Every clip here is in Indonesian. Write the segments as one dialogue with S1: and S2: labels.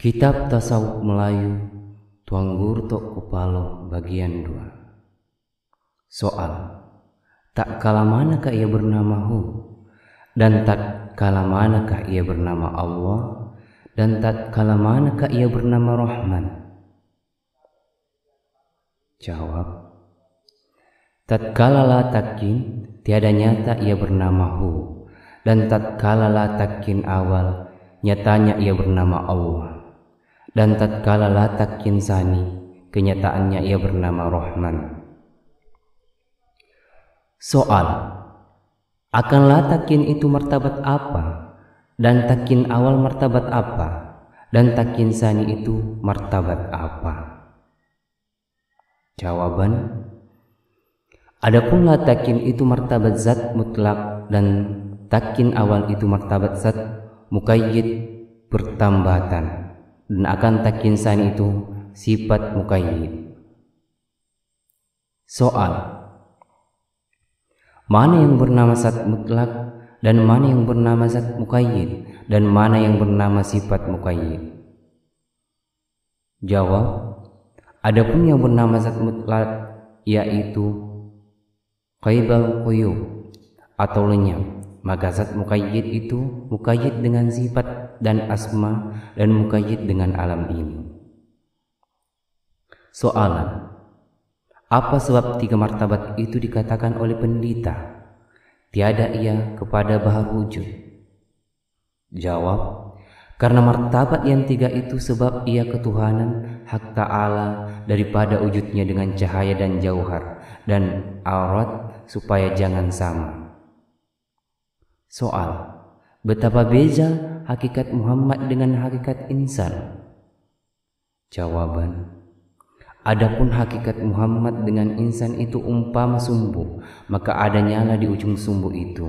S1: Kitab Tasawuf Melayu Tuang Guru Tok Kupalo bagian 2. Soal: tak kala manakah ia bernama Hu, dan tak kala manakah ia bernama Allah, dan tak kala manakah ia bernama Rahman? Jawab: tatkala la takin tiada nyata ia bernama Hu, dan tatkala la takin awal nyatanya ia bernama Allah, dan tatkala la takin sani kenyataannya ia bernama Rahman. Soal: akan la takin itu martabat apa, dan takin awal martabat apa, dan takin sani itu martabat apa? Jawaban: adapun la takin itu martabat zat mutlak, dan takin awal itu martabat zat muqayyid bertambatan, dan akan takin sani itu sifat muqayyid. Soal: mana yang bernama zat mutlak, dan mana yang bernama zat muqayyid, dan mana yang bernama sifat muqayyid? Jawab: adapun yang bernama zat mutlak yaitu qaibal quyub atau lenyap, maka zat muqayyid itu muqayyid dengan sifat dan asma, dan muqayyid dengan alam ini. Soalan: apa sebab tiga martabat itu dikatakan oleh pendeta tiada ia kepada bahar wujud? Jawab: karena martabat yang tiga itu sebab ia ketuhanan hak ta'ala daripada wujudnya dengan cahaya dan jauhar dan aurat supaya jangan sama. Soal: betapa beza hakikat Muhammad dengan hakikat insan? Jawaban: adapun hakikat Muhammad dengan insan itu umpama sumbu, maka ada nyala di ujung sumbu itu.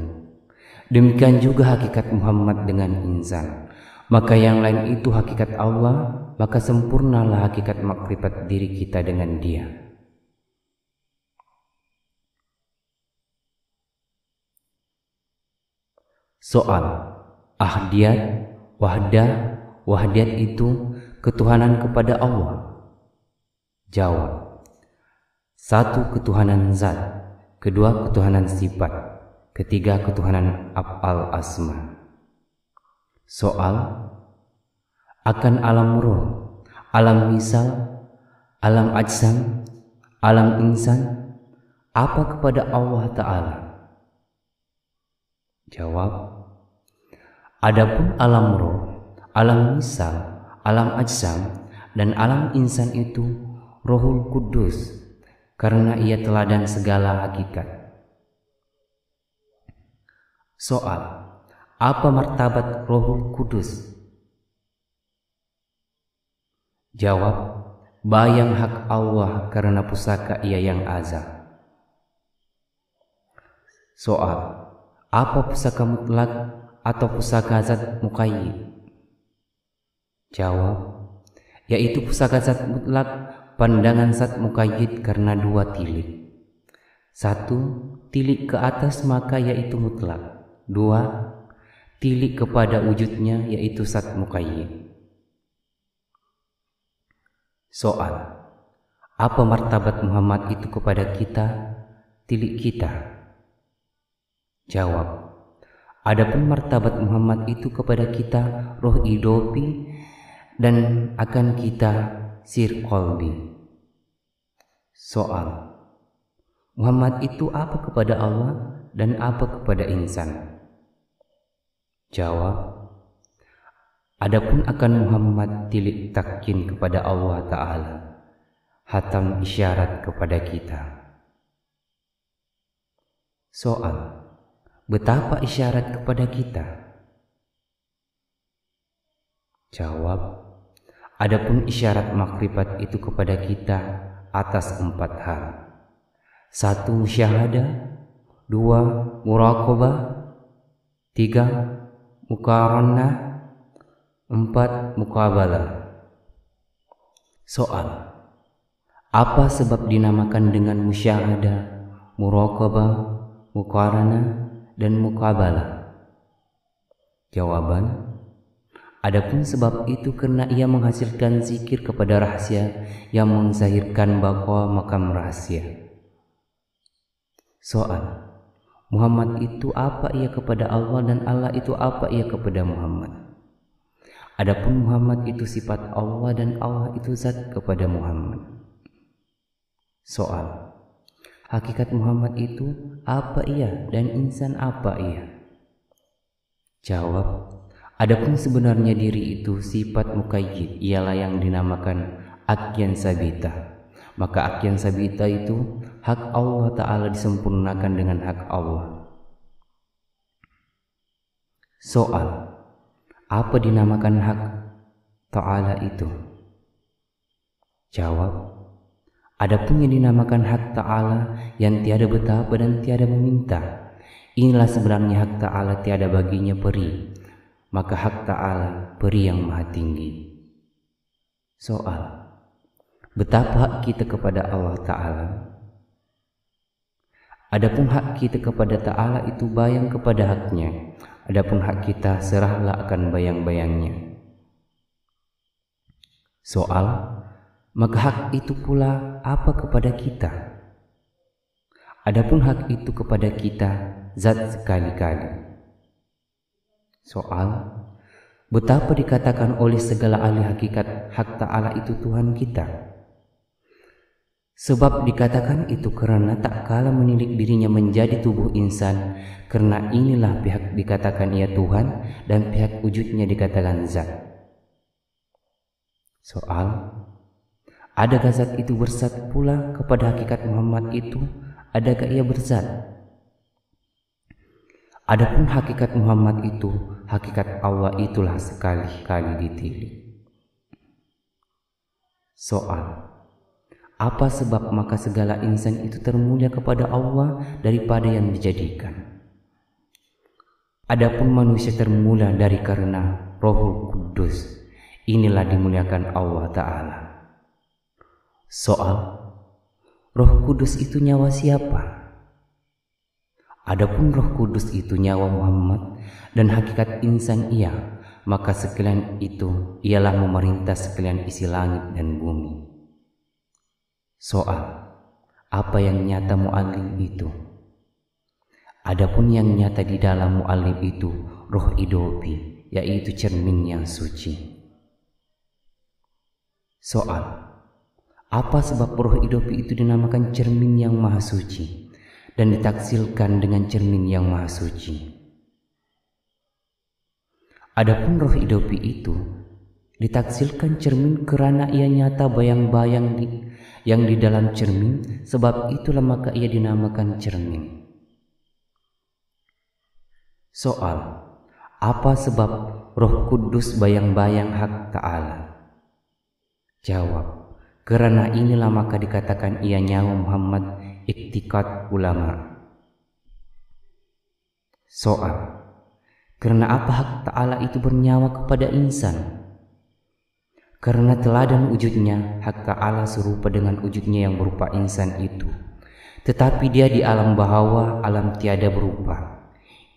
S1: Demikian juga hakikat Muhammad dengan insan. Maka yang lain itu hakikat Allah, maka sempurnalah hakikat makrifat diri kita dengan Dia. Soal: ahdiyat, wahdah, wahdiyat itu ketuhanan kepada Allah? Jawab: satu, ketuhanan zat; kedua, ketuhanan sifat; ketiga, ketuhanan af'al asma. Soal: akan alam roh, alam misal, alam ajsam, alam insan, apa kepada Allah Ta'ala? Jawab: adapun alam roh, alam misal, alam ajsam, dan alam insan itu Rohul Kudus, karena ia teladan segala hakikat. Soal: apa martabat Rohul Kudus? Jawab: bayang hak Allah karena pusaka ia yang azal. Soal: apa pusaka mutlak atau pusaka zat muqayyid? Jawab: yaitu pusaka zat mutlak pandangan zat muqayyid karena dua tilik. Satu, tilik ke atas maka yaitu mutlak. Dua, tilik kepada wujudnya yaitu zat muqayyid. Soal: apa martabat Muhammad itu kepada kita, tilik kita? Jawab: adapun martabat Muhammad itu kepada kita roh idopi, dan akan kita sir qalbi. Soal: Muhammad itu apa kepada Allah dan apa kepada insan? Jawab: adapun akan Muhammad tilik takin kepada Allah Ta'ala, hatam isyarat kepada kita. Soal: betapa isyarat kepada kita? Jawab: adapun isyarat makrifat itu kepada kita atas 4 hal. 1, musyahadah. 2, muraqabah. 3, muqaranah. 4, muqabalah. Soal: apa sebab dinamakan dengan musyahadah, muraqabah, muqaranah, dan muqabalah? Jawaban: Adapun sebab itu karena ia menghasilkan zikir kepada rahasia yang menzahirkan bahwa makam rahasia. Soal: Muhammad itu apa ia kepada Allah dan Allah itu apa ia kepada Muhammad? Adapun Muhammad itu sifat Allah dan Allah itu zat kepada Muhammad. Soal: Hakikat Muhammad itu apa ia dan insan apa ia? Jawab: Adapun sebenarnya diri itu sifat muqayyid, ialah yang dinamakan akyan sabita. Maka akyan sabita itu hak Allah Ta'ala disempurnakan dengan hak Allah. Soal: Apa dinamakan hak Ta'ala itu? Jawab: Adapun yang dinamakan hak Ta'ala yang tiada betapa dan tiada meminta, inilah sebenarnya hak Ta'ala tiada baginya peri. Maka hak Ta'ala peri yang maha tinggi. Soal: Betapa hak kita kepada Allah Ta'ala? Adapun hak kita kepada Ta'ala itu bayang kepada haknya. Adapun hak kita serahlah akan bayang-bayangnya. Soal: Maka hak itu pula apa kepada kita? Adapun hak itu kepada kita zat sekali-kali. Soal: Betapa dikatakan oleh segala ahli hakikat hak Ta'ala itu Tuhan kita? Sebab dikatakan itu karena tak kala menilik dirinya menjadi tubuh insan, karena inilah pihak dikatakan ia Tuhan dan pihak wujudnya dikatakan zat. Soal: Adakah zat itu berzat pula kepada hakikat Muhammad itu? Adakah ia berzat? Adapun hakikat Muhammad itu, hakikat Allah itulah sekali-kali ditilik. Soal: Apa sebab maka segala insan itu termulia kepada Allah daripada yang dijadikan? Adapun manusia termulia dari karena Rohul Kudus, inilah dimuliakan Allah Ta'ala. Soal: Roh Kudus itu nyawa siapa? Adapun Roh Kudus itu nyawa Muhammad dan hakikat insan ia, maka sekalian itu ialah memerintah sekalian isi langit dan bumi. Soal: Apa yang nyata mu'allim itu? Adapun yang nyata di dalam mu'allim itu roh idopi, yaitu cermin yang suci. Soal: Apa sebab roh idopi itu dinamakan cermin yang maha suci dan ditaksilkan dengan cermin yang maha suci? Adapun roh idopi itu ditaksilkan cermin kerana ia nyata bayang-bayang yang di dalam cermin, sebab itulah maka ia dinamakan cermin. Soal: Apa sebab Roh Kudus bayang-bayang hak Ta'ala? Jawab: Kerana inilah maka dikatakan ia nyawa Muhammad iktikad ulama. Soal: Kerana apa hak Ta'ala itu bernyawa kepada insan? Karena teladan wujudnya, hak Ta'ala serupa dengan wujudnya yang berupa insan itu. Tetapi dia di alam bahawa, alam tiada berupa.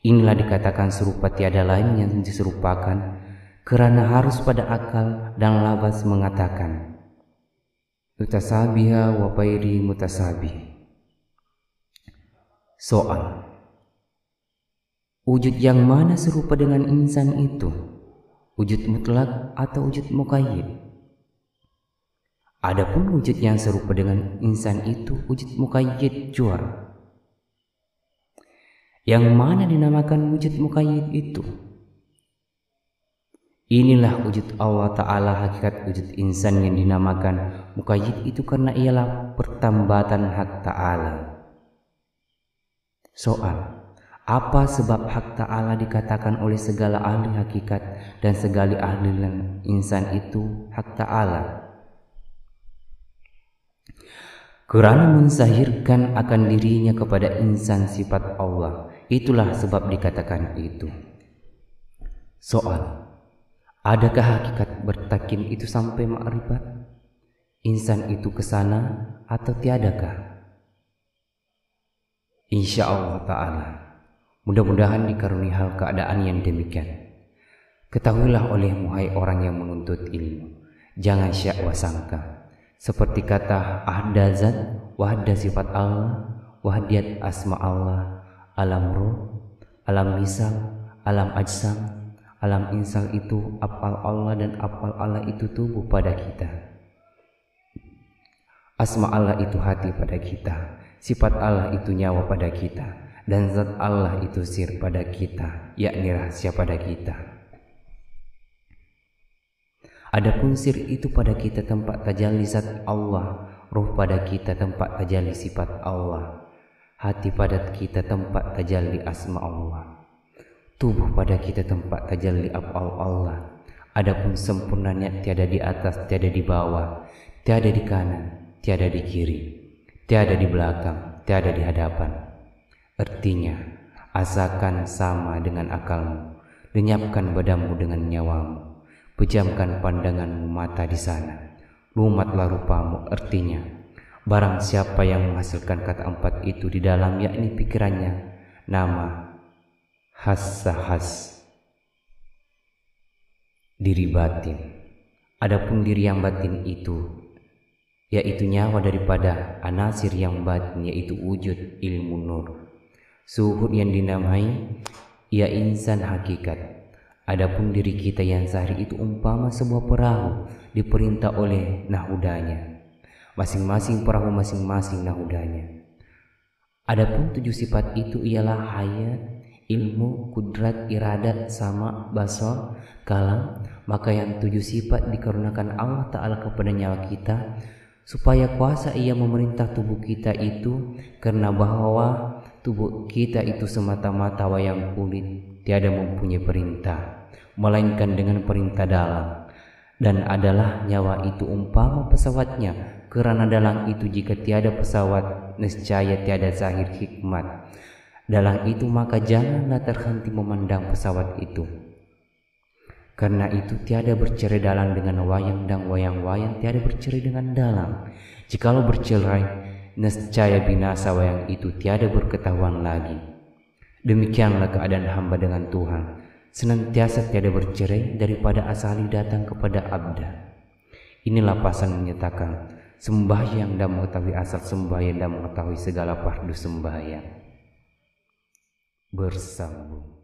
S1: Inilah dikatakan serupa tiada lain yang diserupakan, kerana harus pada akal dan labas mengatakan mutasabiha wa pairi mutasabih. Soal: Wujud yang mana serupa dengan insan itu? Wujud mutlak atau wujud muqayyid? Adapun wujud yang serupa dengan insan itu wujud muqayyid jua. Yang mana dinamakan wujud muqayyid itu? Inilah wujud Allah Ta'ala, hakikat wujud insan yang dinamakan muqayyid itu karena ialah pertambatan hak Ta'ala. Soal: Apa sebab hak Ta'ala dikatakan oleh segala ahli hakikat dan segala ahli insan itu hak Ta'ala? Kerana menzahirkan akan dirinya kepada insan sifat Allah, itulah sebab dikatakan itu. Soal: Adakah hakikat bertakin itu sampai ma'rifat? Insan itu kesana atau tiadakah? Insya Allah Ta'ala, mudah-mudahan dikaruniai hal keadaan yang demikian. Ketahuilah olehmu hai orang yang menuntut ilmu, jangan syak wa sangka. Seperti kata ahda zat, wahda sifat Allah, wahdiyat asma Allah, alam ruh, alam misal, alam ajsam, alam insal itu afal Allah dan afal Allah itu tubuh pada kita. Asma Allah itu hati pada kita, sifat Allah itu nyawa pada kita, dan zat Allah itu sir pada kita, yakni rahasia pada kita. Adapun sir itu pada kita tempat tajalli zat Allah, ruh pada kita tempat tajalli sifat Allah, hati pada kita tempat tajalli asma Allah, tubuh pada kita tempat tajalli af'al Allah. Adapun sempurnanya tiada di atas, tiada di bawah, tiada di kanan, tiada di kiri, tiada di belakang, tiada di hadapan. Artinya, asakan sama dengan akalmu, lenyapkan badanmu dengan nyawamu, pejamkan pandanganmu mata di sana, lumatlah rupamu. Artinya, barang siapa yang menghasilkan kata empat itu di dalam, yakni pikirannya, nama, has diri batin. Adapun diri yang batin itu, yaitu nyawa daripada anasir yang batin, yaitu wujud ilmu nur, suhud yang dinamai ia insan hakikat. Adapun diri kita yang sehari itu umpama sebuah perahu diperintah oleh nahudanya, masing-masing perahu masing-masing nahudanya. Adapun 7 sifat itu ialah hayat, ilmu, kudrat, iradat, sama, basar, kalam. Maka yang 7 sifat dikarenakan Allah Ta'ala kepada nyawa kita, supaya kuasa ia memerintah tubuh kita itu, karena bahwa tubuh kita itu semata-mata wayang kulit, tiada mempunyai perintah melainkan dengan perintah dalang. Dan adalah nyawa itu umpama pesawatnya, kerana dalang itu jika tiada pesawat, nescaya tiada zahir hikmat dalang itu, maka janganlah terhenti memandang pesawat itu. Karena itu tiada bercerai dalang dengan wayang, dan wayang-wayang tiada bercerai dengan dalang. Jikalau bercerai, nescaya binasa wayang itu, tiada berketahuan lagi. Demikianlah keadaan hamba dengan Tuhan, senantiasa tiada bercerai daripada asali datang kepada abda. Inilah pasal menyatakan sembahyang dan mengetahui asal sembahyang dan mengetahui segala fardu sembahyang. Bersambung.